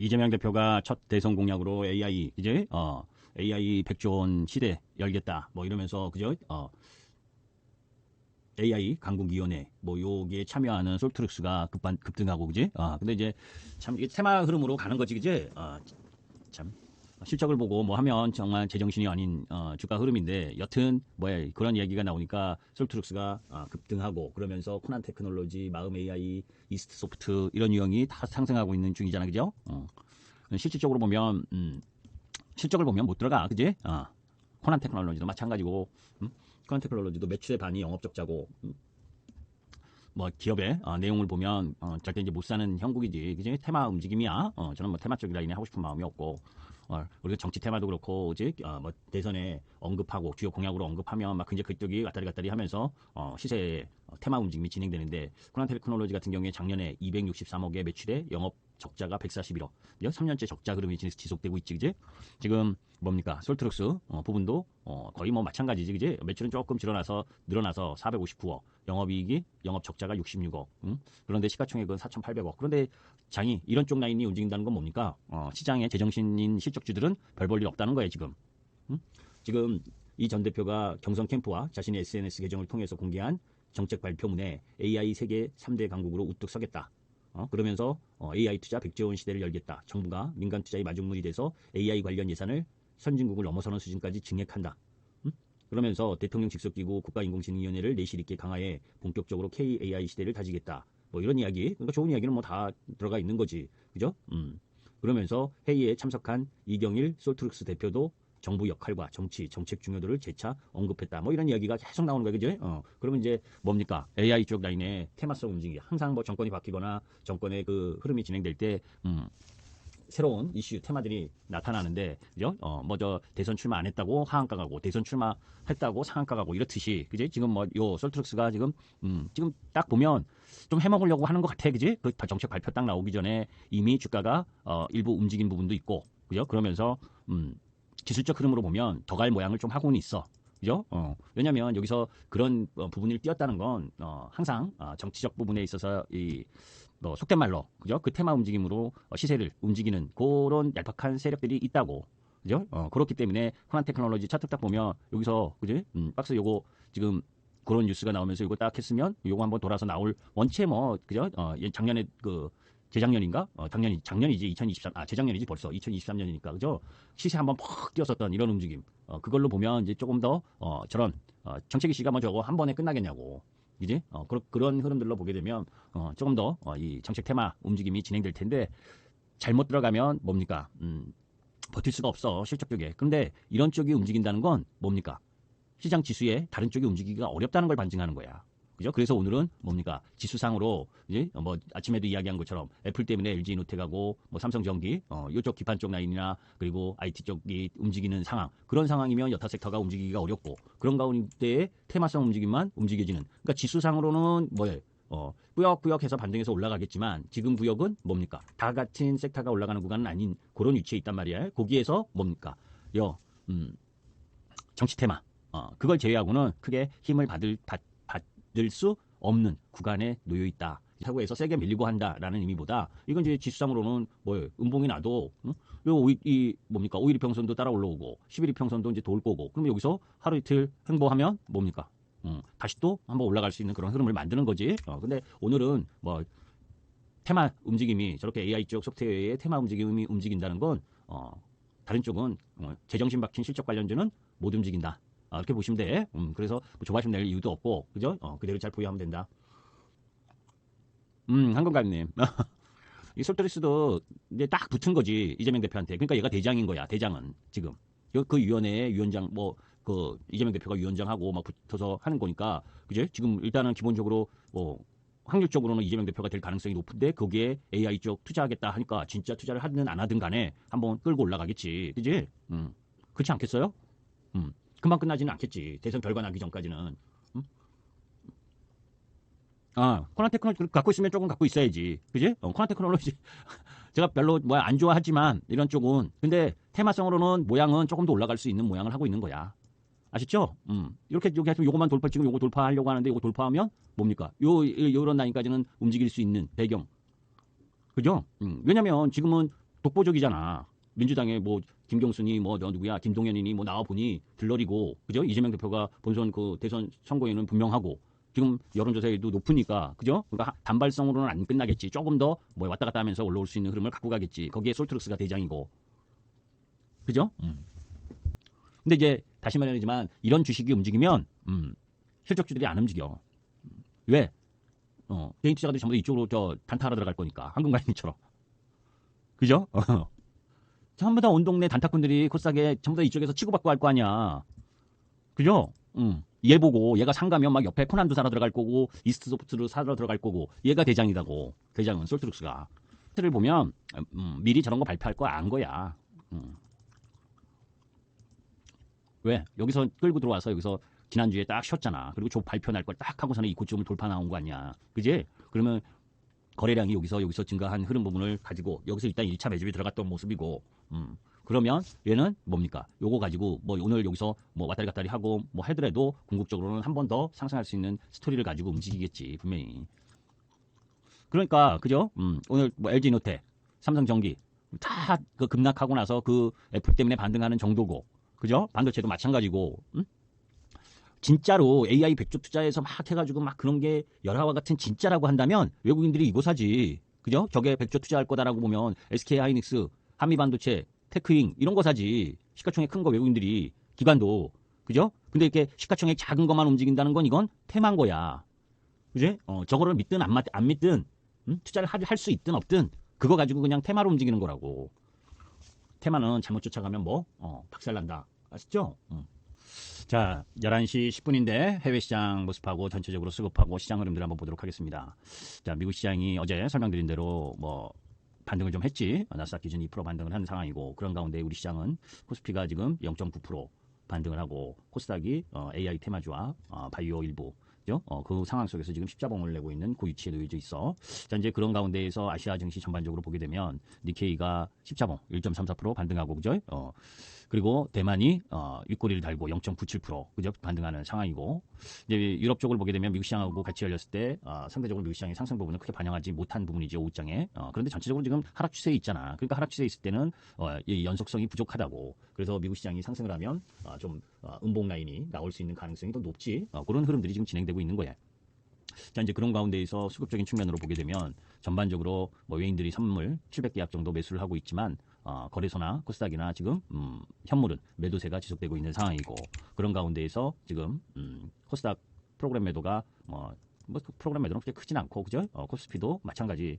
이재명 대표가 첫 대선 공약으로 AI 이제 AI 100조 원 시대 열겠다 뭐 이러면서 그죠? AI 강국위원회 뭐 요기에 참여하는 솔트룩스가 급등하고 그지? 근데 이제 참 이게 테마 흐름으로 가는 거지 그지? 참 실적을 보고 뭐 하면 정말 제정신이 아닌 주가 흐름인데 여튼 뭐야 그런 이야기가 나오니까 솔트룩스가 급등하고 그러면서 코난 테크놀로지, 마음 AI, 이스트 소프트 이런 유형이 다 상승하고 있는 중이잖아 그죠? 실질적으로 보면 실적을 보면 못 들어가 그지? 코난 테크놀로지도 마찬가지고 코난 테크놀로지도 매출의 반이 영업 적자고 뭐 기업의 내용을 보면 절대 이제 못 사는 형국이지 그지? 테마 움직임이야. 저는 뭐 테마 쪽이라 이네 하고 싶은 마음이 없고 우리가 정치 테마도 그렇고 그지? 뭐 대선에 언급하고 주요 공약으로 언급하면 막 굉장히 그쪽이 왔다리 갔다리 하면서 시세 테마 움직임이 진행되는데 코난 테크놀로지 같은 경우에 작년에 263억의 매출에 영업 적자가 141억 3년째 적자 흐름이 지속되고 있지 그지? 지금 뭡니까 솔트룩스 부분도 거의 뭐 마찬가지지 그지? 매출은 조금 늘어나서 459억 영업이익이 영업 적자가 66억 그런데 시가총액은 4,800억 그런데 장이 이런 쪽 라인이 움직인다는 건 뭡니까? 시장에 제정신인 실적주들은 별 볼 일 없다는 거예요 지금. 지금 이 전 대표가 경선 캠프와 자신의 SNS 계정을 통해서 공개한 정책 발표문에 AI 세계 3대 강국으로 우뚝 서겠다. 그러면서 AI 투자 100조 원 시대를 열겠다. 정부가 민간 투자의 마중물이 돼서 AI 관련 예산을 선진국을 넘어서는 수준까지 증액한다. 그러면서 대통령 직속기구 국가인공지능위원회를 내실 있게 강화해 본격적으로 KAI 시대를 다지겠다. 뭐 이런 이야기, 그러니까 좋은 이야기는 뭐 다 들어가 있는 거지, 그죠? 그러면서 회의에 참석한 이경일 솔트룩스 대표도 정부 역할과 정치, 정책 중요도를 재차 언급했다. 뭐 이런 이야기가 계속 나오는 거야, 그죠? 그러면 이제 뭡니까? AI 쪽 라인의 테마성 움직임, 항상 뭐 정권이 바뀌거나 정권의 그 흐름이 진행될 때, 새로운 이슈 테마들이 나타나는데 그죠? 저 대선 출마 안 했다고 하한가 가고 대선 출마했다고 상한가 가고 이렇듯이 그지? 지금 뭐 요 솔트룩스가 지금 딱 보면 좀 해먹으려고 하는 것 같아 그지? 그 정책 발표 딱 나오기 전에 이미 주가가 일부 움직인 부분도 있고 그죠? 그러면서 기술적 흐름으로 보면 더 갈 모양을 좀 하고는 있어. 그죠? 왜냐면 여기서 그런 부분을 띄었다는 건 항상 정치적 부분에 있어서 뭐 속된 말로 그죠? 그 테마 움직임으로 시세를 움직이는 그런 얄팍한 세력들이 있다고. 그죠? 그렇기 때문에 코난 테크놀로지 차트 딱 보면 여기서 그지? 박스 요거 지금 그런 뉴스가 나오면서 요거 딱 했으면 요거 한번 돌아서 나올 원체 뭐 그죠? 작년에 재작년인가? 작년이지 2023 재작년이지 벌써 2023년이니까 그죠? 시세 한번 퍽 뛰었었던 이런 움직임. 그걸로 보면 이제 조금 더 저런 정책 이슈가 뭐 저거 한 번에 끝나겠냐고. 그지? 그런 흐름들로 보게 되면 조금 더 이 정책 테마 움직임이 진행될 텐데 잘못 들어가면 뭡니까? 버틸 수가 없어 실적 쪽에. 그런데 이런 쪽이 움직인다는 건 뭡니까? 시장 지수에 다른 쪽이 움직이기가 어렵다는 걸 반증하는 거야. 그죠? 그래서 오늘은 뭡니까? 지수상으로 이제 뭐 아침에도 이야기한 것처럼 애플 때문에 LG 이노텍하고 뭐 삼성전기 이쪽 기판 쪽 라인이나 그리고 IT 쪽이 움직이는 상황. 그런 상황이면 여타 섹터가 움직이기가 어렵고 그런 가운데에 테마성 움직임만 움직여지는. 그러니까 지수상으로는 뭐예요? 꾸역꾸역해서 반등해서 올라가겠지만 지금 구역은 뭡니까? 다 같은 섹터가 올라가는 구간은 아닌 그런 위치에 있단 말이야. 거기에서 뭡니까? 정치 테마. 그걸 제외하고는 크게 힘을 받을 수 없는 구간에 놓여 있다. 사고에서 세게 밀리고 한다라는 의미보다 이건 이제 지수상으로는 뭐예요? 음봉이 나도 이 뭡니까? 5일 평선도 따라 올라오고 11일 평선도 이제 돌 거고 그러면 여기서 하루 이틀 횡보하면 뭡니까? 다시 또 한번 올라갈 수 있는 그런 흐름을 만드는 거지. 근데 오늘은 뭐 테마 움직임이 저렇게 AI 쪽 소프트웨어의 테마 움직임이 움직인다는 건 다른 쪽은 제정신 박힌 실적 관련주는 못 움직인다. 이렇게 보시면 돼. 그래서 뭐 조바심 낼 이유도 없고, 그죠? 그대로 잘 보유하면 된다. 한건가님. 이 솔트리스도 이제 딱 붙은 거지, 이재명 대표한테. 그러니까 얘가 대장인 거야, 대장은. 지금. 그 위원회에 위원장, 이재명 대표가 위원장하고 막 붙어서 하는 거니까, 그죠? 지금 일단은 기본적으로, 확률적으로는 이재명 대표가 될 가능성이 높은데, 거기에 AI 쪽 투자하겠다 하니까, 진짜 투자를 하든 안 하든 간에 한번 끌고 올라가겠지. 그지? 그렇지 않겠어요? 금방 끝나지는 않겠지. 대선 결과 나기 전까지는. 코난 테크놀로지 갖고 있으면 조금 갖고 있어야지. 그지? 코난 테크놀로지. 제가 별로 안 좋아하지만 이런 쪽은. 근데 테마성으로는 모양은 조금 더 올라갈 수 있는 모양을 하고 있는 거야. 아시죠? 이렇게 여기 하시면 요거만 지금 요거 돌파하려고 하는데 요거 돌파하면 뭡니까? 요런 라인까지는 움직일 수 있는 배경. 그죠? 왜냐면 지금은 독보적이잖아. 민주당의 뭐 김경순이 뭐 누구야 김동연이니 뭐 나와 보니 들러리고 그죠? 이재명 대표가 본선 그 대선 선거에는 분명하고 지금 여론조사에도 높으니까 그죠? 그러니까 단발성으로는 안 끝나겠지. 조금 더 뭐 왔다 갔다 하면서 올라올 수 있는 흐름을 갖고 가겠지. 거기에 솔트룩스가 대장이고 그죠? 근데 이제 다시 말하지만 이런 주식이 움직이면 실적주들이 안 움직여. 왜? 개인 투자가들이 전부 다 이쪽으로 저 단타하러 들어갈 거니까 한국가인처럼 그죠? 전부 다 온 동네 단타꾼들이 코스닥에 전부 다 이쪽에서 치고받고 할 거 아니야. 그죠? 얘 보고 얘가 상가면 막 옆에 코난도 사러 들어갈 거고 이스트소프트를 사러 들어갈 거고 얘가 대장이라고. 대장은 솔트룩스가. 를 보면 미리 저런 거 발표할 거 안 거야. 왜? 여기서 끌고 들어와서 여기서 지난주에 딱 쉬었잖아. 그리고 조 발표 날 걸 딱 하고서는 이 고점을 돌파 나온 거 아니야. 그지? 그러면 거래량이 여기서 증가한 흐름 부분을 가지고 여기서 일단 1차 매집이 들어갔던 모습이고 그러면 얘는 뭡니까? 요거 가지고 뭐 오늘 여기서 뭐 왔다리 갔다리 하고 뭐 하더라도 궁극적으로는 한 번 더 상승할 수 있는 스토리를 가지고 움직이겠지 분명히. 그러니까 그죠? 오늘 뭐 LG노텍, 삼성전기 다 그 급락하고 나서 그 애플 때문에 반등하는 정도고 그죠? 반도체도 마찬가지고 진짜로 AI 100조 투자해서 막 해가지고 막 그런 게 열화와 같은 진짜라고 한다면 외국인들이 이거 사지. 그죠? 저게 100조 투자할 거다라고 보면 SK하이닉스, 한미반도체, 테크잉 이런 거 사지. 시가총액 큰 거 외국인들이 기관도 그죠? 근데 이렇게 시가총액 작은 것만 움직인다는 건 이건 테마인 거야. 그지? 저거를 믿든 안 믿든 투자를 할 수 있든 없든 그거 가지고 그냥 테마로 움직이는 거라고. 테마는 잘못 쫓아가면 뭐 박살난다. 아시죠? 자, 11시 10분인데 해외 시장 모습하고 전체적으로 수급하고 시장 흐름들 한번 보도록 하겠습니다. 자, 미국 시장이 어제 설명드린 대로 뭐 반등을 좀 했지. 나스닥 기준 2% 반등을 한 상황이고 그런 가운데 우리 시장은 코스피가 지금 0.9% 반등을 하고 코스닥이 AI 테마주와 바이오 일부 그 상황 속에서 지금 십자봉을 내고 있는 그 위치에 놓여져 있어. 자, 이제 그런 가운데에서 아시아 증시 전반적으로 보게 되면 니케이가 십자봉 1.34% 반등하고 그죠? 그리고 대만이 윗꼬리를 달고 0.97% 그죠? 반등하는 상황이고 이제 유럽 쪽을 보게 되면 미국 시장하고 같이 열렸을 때 상대적으로 미국 시장의 상승 부분을 크게 반영하지 못한 부분이죠. 오후장에. 그런데 전체적으로 지금 하락 추세에 있잖아. 그러니까 하락 추세에 있을 때는 이 연속성이 부족하다고. 그래서 미국 시장이 상승을 하면 좀 음봉 라인이 나올 수 있는 가능성이 더 높지. 그런 흐름들이 지금 진행되고 있는 거야. 자, 이제 그런 가운데에서 수급적인 측면으로 보게 되면 전반적으로 뭐 외인들이 선물 700계약 정도 매수를 하고 있지만 거래소나 코스닥이나 지금 현물은 매도세가 지속되고 있는 상황이고 그런 가운데에서 지금 코스닥 프로그램 매도가 뭐 프로그램 매도는 그렇게 크진 않고 그죠? 코스피도 마찬가지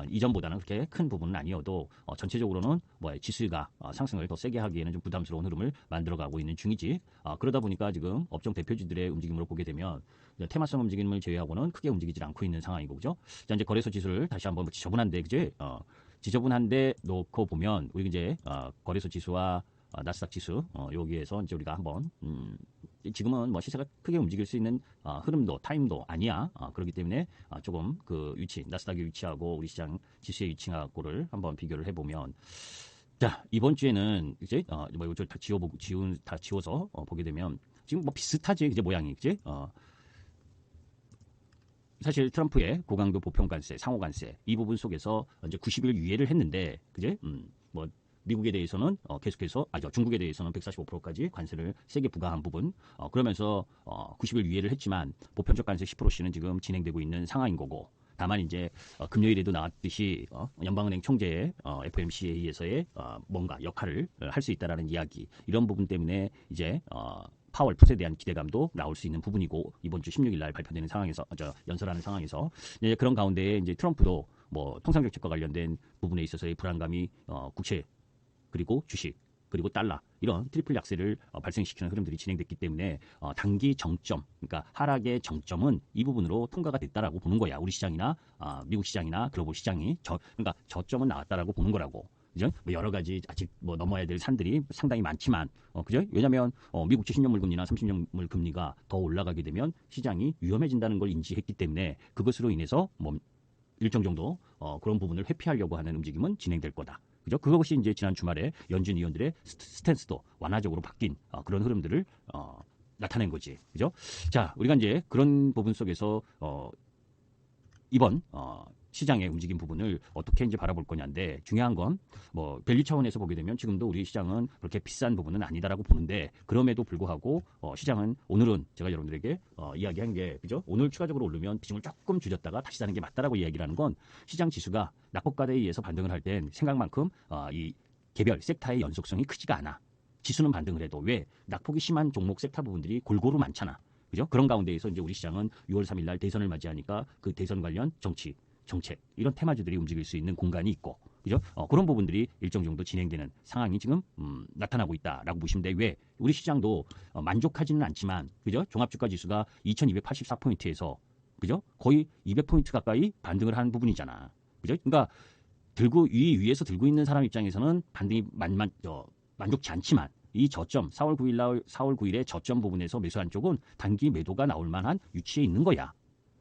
이전보다는 그렇게 큰 부분은 아니어도 전체적으로는 뭐 지수가 상승을 더 세게 하기에는 좀 부담스러운 흐름을 만들어가고 있는 중이지. 그러다 보니까 지금 업종 대표주들의 움직임으로 보게 되면 테마성 움직임을 제외하고는 크게 움직이지 않고 있는 상황이고 그죠? 자, 이제 거래소 지수를 다시 한번 지저분한데 그지? 지저분한데 놓고 보면 우리 이제 거래소 지수와 나스닥 지수 여기에서 이제 우리가 한번 지금은 뭐 시세가 크게 움직일 수 있는 흐름도 타임도 아니야. 그렇기 때문에 조금 그 위치 나스닥의 위치하고 우리 시장 지수의 위치하고를 한번 비교를 해보면 자 이번 주에는 이제 뭐 이거 다 지워서 보게 되면 지금 뭐 비슷하지 이제 모양이 그지? 사실 트럼프의 고강도 보편관세, 상호관세 이 부분 속에서 이제 90일 유예를 했는데, 그제? 뭐 미국에 대해서는 계속해서 중국에 대해서는 145%까지 관세를 세게 부과한 부분, 그러면서 90일 유예를 했지만 보편적 관세 10%씩은 지금 진행되고 있는 상황인 거고. 다만 이제 금요일에도 나왔듯이 연방은행 총재의 FOMC에 의해서의 뭔가 역할을 할 수 있다라는 이야기 이런 부분 때문에 이제 파월 풋에 대한 기대감도 나올 수 있는 부분이고 이번 주 16일 날 발표되는 상황에서 연설하는 상황에서 이제 그런 가운데 이제 트럼프도 뭐 통상정책과 관련된 부분에 있어서의 불안감이 국채 그리고 주식 그리고 달러 이런 트리플 약세를 발생시키는 흐름들이 진행됐기 때문에 단기 정점 그러니까 하락의 정점은 이 부분으로 통과가 됐다라고 보는 거야. 우리 시장이나 미국 시장이나 글로벌 시장이 그러니까 저점은 나왔다라고 보는 거라고. 그죠? 뭐 여러 가지 아직 뭐 넘어야 될 산들이 상당히 많지만, 그죠? 왜냐하면 미국채 10년물 금리나 30년물 금리가 더 올라가게 되면 시장이 위험해진다는 걸 인지했기 때문에 그것으로 인해서 뭐 일정 정도 그런 부분을 회피하려고 하는 움직임은 진행될 거다. 그죠? 그것이 이제 지난 주말에 연준 위원들의 스탠스도 완화적으로 바뀐 그런 흐름들을 나타낸 거지. 그죠? 자, 우리가 이제 그런 부분 속에서 이번 시장의 움직임 부분을 어떻게 이제 바라볼 거냐인데 중요한 건 뭐 밸류 차원에서 보게 되면 지금도 우리 시장은 그렇게 비싼 부분은 아니다라고 보는데 그럼에도 불구하고 시장은 오늘은 제가 여러분들에게 이야기한 게 그죠? 오늘 추가적으로 오르면 비중을 조금 줄였다가 다시 사는 게 맞다라고 이야기를 하는 건 시장 지수가 낙폭과대에 의해서 반등을 할 땐 생각만큼 이 개별 섹터의 연속성이 크지가 않아. 지수는 반등을 해도 왜 낙폭이 심한 종목 섹터 부분들이 골고루 많잖아. 그죠? 그런 가운데에서 이제 우리 시장은 6월 3일 날 대선을 맞이하니까 그 대선 관련 정치, 정책 이런 테마주들이 움직일 수 있는 공간이 있고 그죠? 그런 부분들이 일정 정도 진행되는 상황이 지금 나타나고 있다라고 보시면 돼. 왜 우리 시장도 만족하지는 않지만 그죠? 종합주가 지수가 2284포인트에서 그죠? 거의 200포인트 가까이 반등을 한 부분이잖아. 그죠? 그러니까 들고 위에서 들고 있는 사람 입장에서는 반등이 만족치 않지만 이 저점 4월 9일의 저점 부분에서 매수한 쪽은 단기 매도가 나올 만한 위치에 있는 거야.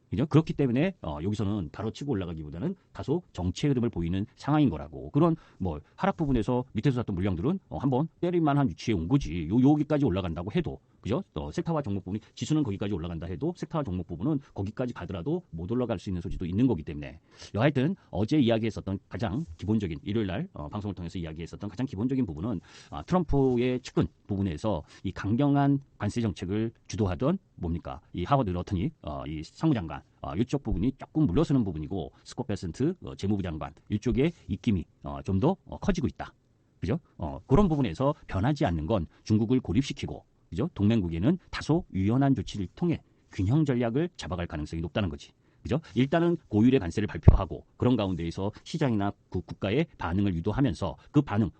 그죠? 그렇기 때문에 여기서는 바로 치고 올라가기보다는 다소 정체 흐름을 보이는 상황인 거라고. 그런 뭐 하락 부분에서 밑에서 샀던 물량들은 한번 때릴 만한 위치에 온 거지. 여기까지 올라간다고 해도 그죠? 섹터와 종목 부분이 지수는 거기까지 올라간다 해도 섹터와 종목 부분은 거기까지 가더라도 못 올라갈 수 있는 소지도 있는 거기 때문에 여하튼 어제 이야기했었던 가장 기본적인 일요일 날 방송을 통해서 이야기했었던 가장 기본적인 부분은 트럼프의 측근 부분에서 이 강경한 관세 정책을 주도하던 뭡니까 이 하워드 러튼이 이 상무장관 이쪽 부분이 조금 물러서는 부분이고 스콧 베센트 재무부 장관 이쪽에 입김이 좀 더 커지고 있다. 그죠? 그런 부분에서 변하지 않는 건 중국을 고립시키고 그죠? 동맹국에는 다소 유연한 조치를 통해 균형 전략을 잡아갈 가능성이 높다는 거지. 그죠? 일단은 고율의 관세를 발표하고 그런 가운데에서 시장이나 그 국가의 반응을 유도하면서 그 반응,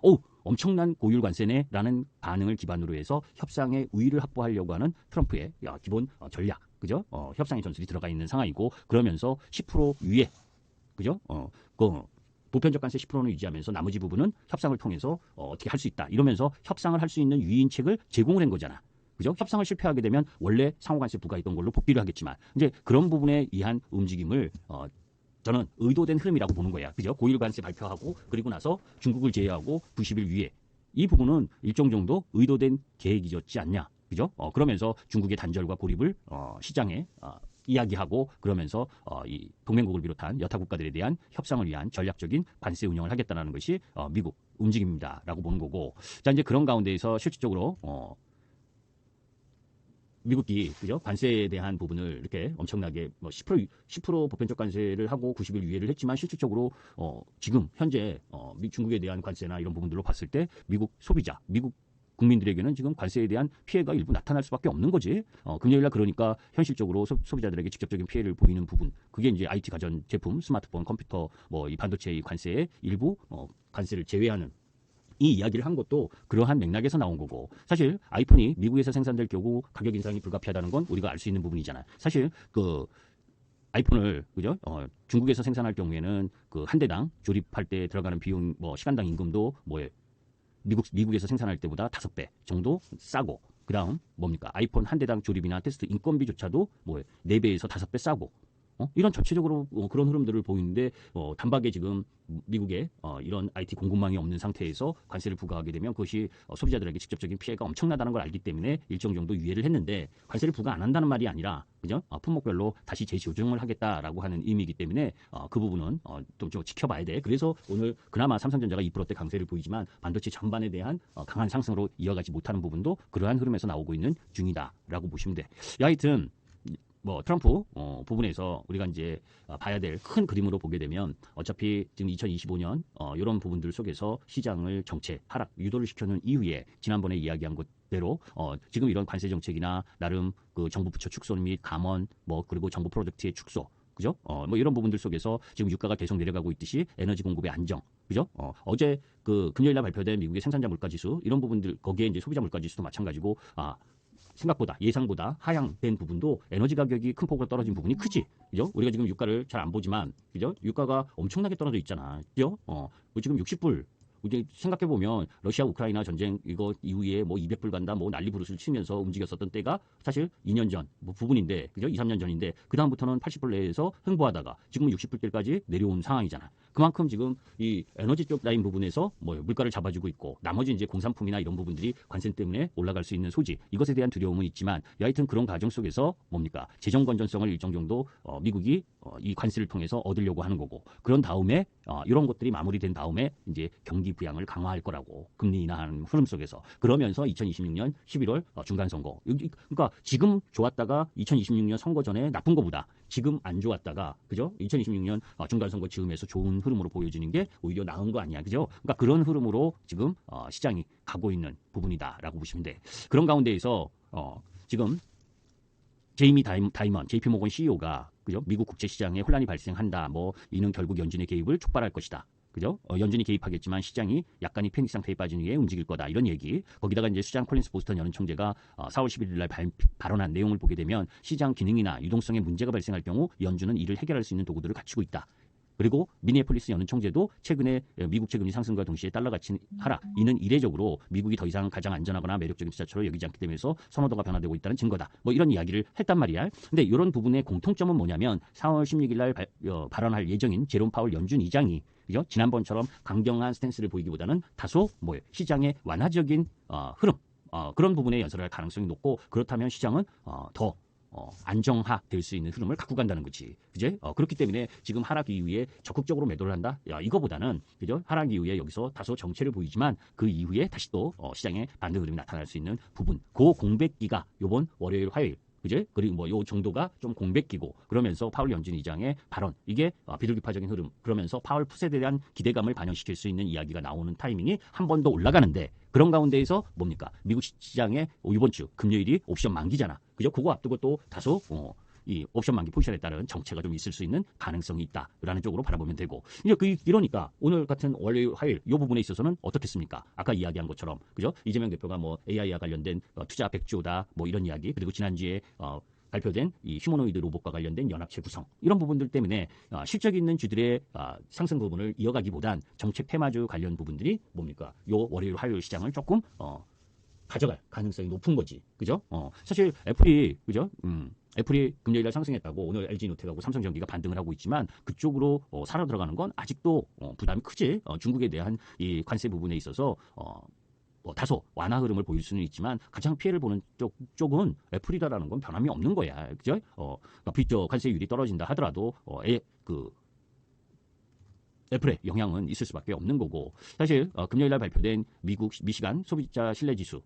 엄청난 고율 관세네라는 반응을 기반으로 해서 협상의 우위를 확보하려고 하는 트럼프의 기본 전략, 그죠? 협상의 전술이 들어가 있는 상황이고 그러면서 10% 위에, 그죠? 그 보편적 관세 10%는 유지하면서 나머지 부분은 협상을 통해서 어떻게 할 수 있다. 이러면서 협상을 할 수 있는 유인책을 제공을 한 거잖아. 그죠? 협상을 실패하게 되면 원래 상호관세 부과했던 걸로 복귀를 하겠지만 이제 그런 부분에 의한 움직임을 저는 의도된 흐름이라고 보는 거야. 그죠? 고율 관세 발표하고 그리고 나서 중국을 제외하고 90일 위에 이 부분은 일정 정도 의도된 계획이었지 않냐. 그죠? 그러면서 중국의 단절과 고립을 시장에 이야기하고 그러면서 이 동맹국을 비롯한 여타 국가들에 대한 협상을 위한 전략적인 관세 운영을 하겠다는 것이 미국 움직임입니다라고 보는 거고 자 이제 그런 가운데에서 실질적으로 미국이 그죠 관세에 대한 부분을 이렇게 엄청나게 뭐 10% 보편적 관세를 하고 90일 유예를 했지만 실질적으로 지금 현재 중국에 대한 관세나 이런 부분들로 봤을 때 미국 소비자, 미국 국민들에게는 지금 관세에 대한 피해가 일부 나타날 수밖에 없는 거지. 금요일날 그러니까 현실적으로 소비자들에게 직접적인 피해를 보이는 부분, 그게 이제 IT 가전 제품, 스마트폰, 컴퓨터, 뭐 이 반도체의 관세의 일부 관세를 제외하는 이 이야기를 한 것도 그러한 맥락에서 나온 거고 사실 아이폰이 미국에서 생산될 경우 가격 인상이 불가피하다는 건 우리가 알 수 있는 부분이잖아요. 사실 그 아이폰을 그죠? 중국에서 생산할 경우에는 그 한 대당 조립할 때 들어가는 비용 뭐 시간당 임금도 뭐 미국에서 생산할 때보다 5배 정도 싸고 그다음 뭡니까? 아이폰 한 대당 조립이나 테스트 인건비조차도 뭐 4배에서 5배 싸고 이런 전체적으로 그런 흐름들을 보이는데 단박에 지금 미국에 이런 IT 공급망이 없는 상태에서 관세를 부과하게 되면 그것이 소비자들에게 직접적인 피해가 엄청나다는 걸 알기 때문에 일정 정도 유예를 했는데 관세를 부과 안 한다는 말이 아니라 그죠? 품목별로 다시 재조정을 하겠다라고 하는 의미이기 때문에 그 부분은 좀 지켜봐야 돼. 그래서 오늘 그나마 삼성전자가 2%대 강세를 보이지만 반도체 전반에 대한 강한 상승으로 이어가지 못하는 부분도 그러한 흐름에서 나오고 있는 중이다라고 보시면 돼. 하여튼 뭐 트럼프 부분에서 우리가 이제 봐야 될 큰 그림으로 보게 되면 어차피 지금 2025년 이런 부분들 속에서 시장을 정체 하락 유도를 시켜놓은 이후에 지난번에 이야기한 것대로 지금 이런 관세 정책이나 나름 그 정부 부처 축소 및 감원 뭐 그리고 정부 프로젝트의 축소 그죠? 뭐 이런 부분들 속에서 지금 유가가 계속 내려가고 있듯이 에너지 공급의 안정, 그죠? 어제 그 금요일날 발표된 미국의 생산자 물가지수 이런 부분들 거기에 이제 소비자 물가지수도 마찬가지고 생각보다 예상보다 하향된 부분도 에너지 가격이 큰 폭으로 떨어진 부분이 크지. 그죠? 우리가 지금 유가를 잘 안 보지만 그죠? 유가가 엄청나게 떨어져 있잖아. 그죠? 지금 60불 이제 생각해 보면 러시아 우크라이나 전쟁 이거 이후에 뭐 200불 간다 뭐 난리 부르스를 치면서 움직였었던 때가 사실 2년 전 뭐 부분인데 그죠? 2, 3년 전인데 그다음부터는 80불 내에서 횡보하다가 지금은 60불대까지 내려온 상황이잖아. 그만큼 지금 이 에너지 쪽 라인 부분에서 뭐 물가를 잡아주고 있고 나머지 이제 공산품이나 이런 부분들이 관세 때문에 올라갈 수 있는 소지 이것에 대한 두려움은 있지만 여하튼 그런 과정 속에서 뭡니까 재정 건전성을 일정 정도 미국이 이 관세를 통해서 얻으려고 하는 거고 그런 다음에 이런 것들이 마무리된 다음에 이제 경기 부양을 강화할 거라고 금리 인하하는 흐름 속에서 그러면서 2026년 11월 중간 선거 그러니까 지금 좋았다가 2026년 선거 전에 나쁜 거보다 지금 안 좋았다가 그죠? 2026년 중간 선거 즈음에서 좋은 흐름으로 보여지는 게 오히려 나은 거 아니야 그죠? 그러니까 그런 흐름으로 지금 시장이 가고 있는 부분이다라고 보시면 돼. 그런 가운데에서 지금 제이미 다이먼 JP모건 CEO가 그죠? 미국 국제 시장에 혼란이 발생한다. 뭐 이는 결국 연준의 개입을 촉발할 것이다. 그죠? 연준이 개입하겠지만 시장이 약간의 패닉 상태에 빠진 후에 움직일 거다. 이런 얘기. 거기다가 이제 수잔 콜린스 보스턴 연은 총재가 4월 11일 날 발언한 내용을 보게 되면 시장 기능이나 유동성에 문제가 발생할 경우 연준은 이를 해결할 수 있는 도구들을 갖추고 있다. 그리고 미니애폴리스 연은 총재도 최근에 미국 채금리 상승과 동시에 달러 가치 하락 이는 이례적으로 미국이 더 이상 가장 안전하거나 매력적인 투자처로 여기지 않기 때문에서 선호도가 변화되고 있다는 증거다. 뭐 이런 이야기를 했단 말이야. 근데 이런 부분의 공통점은 뭐냐면 4월 16일 날 발언할 예정인 제롬 파월 연준 의장이 그죠? 지난번처럼 강경한 스탠스를 보이기보다는 다소 시장의 완화적인 흐름 그런 부분에 연설할 가능성이 높고 그렇다면 시장은 더 안정화 될 수 있는 흐름을 갖고 간다는 거지. 그제? 그렇기 때문에 지금 하락 이후에 적극적으로 매도를 한다? 야, 이거보다는, 그죠? 하락 이후에 여기서 다소 정체를 보이지만 그 이후에 다시 또 시장에 반등 흐름이 나타날 수 있는 부분. 그 공백기가 요번 월요일, 화요일, 그제? 그리고 뭐 요 정도가 좀 공백기고 그러면서 파월 연준 의장의 발언 이게 비둘기파적인 흐름 그러면서 파월 풋에 대한 기대감을 반영시킬 수 있는 이야기가 나오는 타이밍이 한 번 더 올라가는데 그런 가운데에서 뭡니까? 미국 시장의 이번 주 금요일이 옵션 만기잖아. 그죠? 그거 앞두고 또 다소 이 옵션 만기 포지션에 따른 정체가 좀 있을 수 있는 가능성이 있다라는 쪽으로 바라보면 되고 이제 이러니까 오늘 같은 월요일 화요일 이 부분에 있어서는 어떻겠습니까? 아까 이야기한 것처럼 그죠? 이재명 대표가 뭐 AI와 관련된 투자 100조다 뭐 이런 이야기 그리고 지난주에 발표된 이 휴머노이드 로봇과 관련된 연합체 구성 이런 부분들 때문에 실적 있는 주들의 상승 부분을 이어가기보단 정책 테마주 관련 부분들이 뭡니까? 요 월요일 화요일 시장을 조금 가져갈 가능성이 높은 거지. 그죠? 사실 애플이 그죠? 애플이 금요일날 상승했다고 오늘 LG노텍하고 삼성전기가 반등을 하고 있지만 그쪽으로 사러 들어가는 건 아직도 부담이 크지. 중국에 대한 이 관세 부분에 있어서 다소 완화 흐름을 보일 수는 있지만 가장 피해를 보는 쪽은 애플이다라는 건 변함이 없는 거야. 그죠? 그러니까 관세율이 떨어진다 하더라도 애플의 영향은 있을 수밖에 없는 거고 사실 금요일날 발표된 미국 미시간 소비자 신뢰지수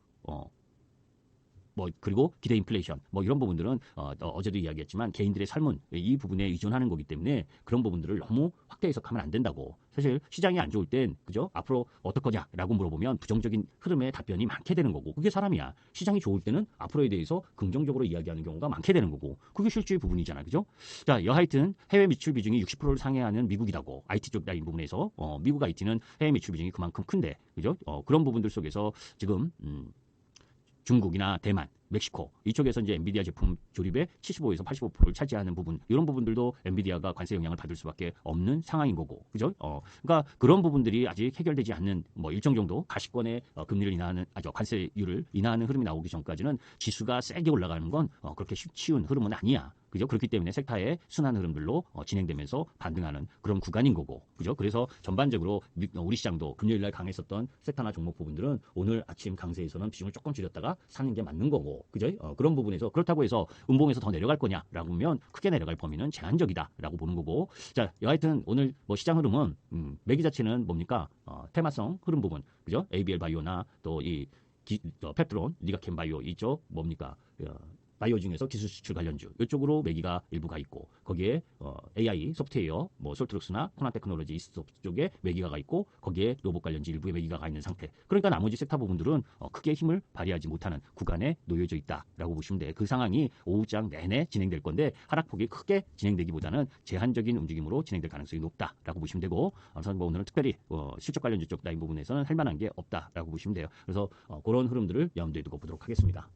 뭐 그리고 기대 인플레이션 뭐 이런 부분들은 어제도 이야기했지만 개인들의 삶은 이 부분에 의존하는 거기 때문에 그런 부분들을 너무 확대 해석하면 안 된다고. 사실 시장이 안 좋을 땐 그죠? 앞으로 어떨 거냐라고 물어보면 부정적인 흐름의 답변이 많게 되는 거고 그게 사람이야. 시장이 좋을 때는 앞으로에 대해서 긍정적으로 이야기하는 경우가 많게 되는 거고 그게 실질의 부분이잖아. 그죠? 자, 여하튼 해외 매출 비중이 60%를 상회하는 미국이라고 IT 쪽 라인 부분에서 미국 IT는 해외 매출 비중이 그만큼 큰데 그죠? 그런 부분들 속에서 지금 중국이나 대만, 멕시코 이쪽에서 이제 엔비디아 제품 조립의 75에서 85%를 차지하는 부분 이런 부분들도 엔비디아가 관세 영향을 받을 수밖에 없는 상황인 거고 그죠? 그러니까 그런 부분들이 아직 해결되지 않는 뭐 일정 정도 가시권의 금리를 인하하는 관세율을 인하하는 흐름이 나오기 전까지는 지수가 세게 올라가는 건 그렇게 쉬운 흐름은 아니야. 그죠? 그렇기 때문에 섹터의 순환 흐름들로 진행되면서 반등하는 그런 구간인 거고. 그죠? 그래서 전반적으로 우리 시장도 금요일 날 강했었던 섹터나 종목 부분들은 오늘 아침 강세에서는 비중을 조금 줄였다가 사는 게 맞는 거고. 그죠? 그런 부분에서 그렇다고 해서 음봉에서 더 내려갈 거냐라고 하면 크게 내려갈 범위는 제한적이다라고 보는 거고. 자, 여하튼 오늘 뭐 시장 흐름은 매기 자체는 뭡니까? 테마성 흐름 부분. 그죠? ABL 바이오나 또 이 펩트론, 리가켄 바이오 이쪽 뭡니까? 바이오 중에서 기술 수출 관련주 이쪽으로 매기가 일부가 있고 거기에 AI 소프트웨어 뭐 솔트룩스나 코난 테크놀로지 이스톱 쪽에 매기가 가 있고 거기에 로봇 관련주 일부에 매기가 가 있는 상태. 그러니까 나머지 섹터 부분들은 크게 힘을 발휘하지 못하는 구간에 놓여져 있다라고 보시면 돼. 그 상황이 오후장 내내 진행될 건데 하락폭이 크게 진행되기보다는 제한적인 움직임으로 진행될 가능성이 높다라고 보시면 되고 그래서 뭐 오늘은 특별히 실적 관련주 쪽 라인 부분에서는 할 만한 게 없다라고 보시면 돼요. 그래서 그런 흐름들을 염두에 두고 보도록 하겠습니다.